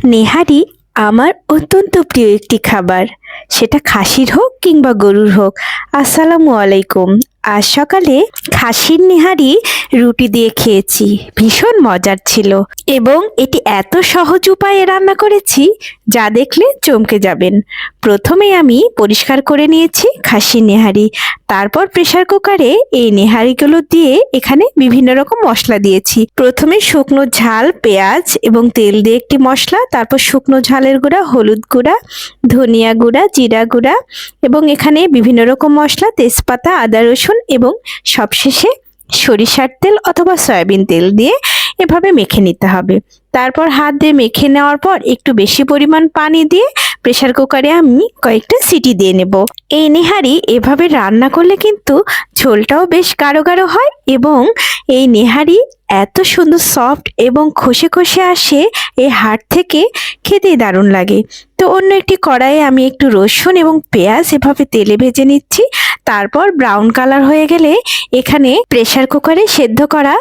নেহারি আমার অত্যন্ত প্রিয় একটি খাবার। সেটা খাসির হোক কিংবা গরুর হোক। আসসালামু আলাইকুম। আজ সকালে খাসির নেহারি রুটি দিয়ে খেয়েছি, ভীষণ মজার ছিল। এবং এটি এত সহজ উপায়ে রান্না করেছি যা দেখলে চমকে যাবেন। প্রথমে আমি পরিষ্কার করে নিয়েছি খাসির নেহারি, তারপর প্রেসার কুকারে এই নেহারিগুলো দিয়ে এখানে বিভিন্ন রকম মশলা দিয়েছি। প্রথমে শুকনো ঝাল, পেঁয়াজ এবং তেল দিয়ে একটি মশলা, তারপর শুকনো ঝালের গুঁড়া, হলুদ গুঁড়া, ধনিয়া গুঁড়া, জিরা গুঁড়া এবং এখানে বিভিন্ন রকম মশলা, তেজপাতা, আদা রসুন এবং সবশেষে সরিষার তেল অথবা সয়াবিন তেল দিয়ে এভাবে মেখে নিতে হবে। তারপর হাত দিয়ে মেখে নেওয়ার পর একটু বেশি পরিমাণ পানি দিয়ে প্রেসার কুকারে আমি কয়েকটা সিটি দিয়ে নেব। এই নেহারি এভাবে রান্না করলে কিন্তু ঝোলটাও বেশ গাঢ় গাঢ় হয় এবং এই নেহারি এত সুন্দর সফট এবং খসে খসে আসে এই হাড় থেকে, খেতেই দারুণ লাগে। তো অন্য একটি কড়াইয়ে আমি একটু রসুন এবং পেঁয়াজ এভাবে তেলে ভেজে নিচ্ছি। তারপর ব্রাউন কালার হয়ে গেলে এখানে প্রেসার কুকারে সেদ্ধ করা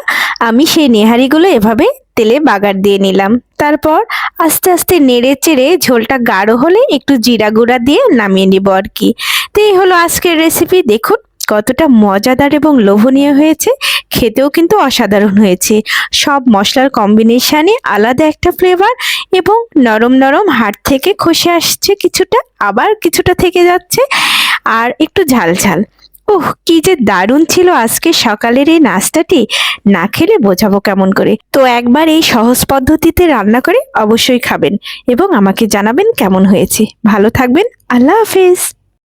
আমি সেই নেহারিগুলো এভাবে তেলে বাগার দিয়ে নিলাম। তারপর আস্তে আস্তে নেড়ে চেড়ে ঝোলটা গাঢ় হলে একটু জিরা গুঁড়া দিয়ে নামিয়ে নিব আর কি। তো এই হলো আজকের রেসিপি। দেখুন কতটা মজাদার এবং লোভনীয় হয়েছে, খেতেও কিন্তু অসাধারণ হয়েছে। সব মশলার কম্বিনেশনে আলাদা একটা ফ্লেভার এবং নরম নরম হাড় থেকে খসে আসছে কিছুটা, আবার কিছুটা থেকে যাচ্ছে আর একটু ঝাল ঝাল। ওহ, কি যে দারুণ ছিল আজকে সকালের এই নাস্তাটি, না খেলে বোঝাবো কেমন করে। তো একবার এই সহজ পদ্ধতিতে রান্না করে অবশ্যই খাবেন এবং আমাকে জানাবেন কেমন হয়েছে। ভালো থাকবেন। আল্লাহ হাফেজ।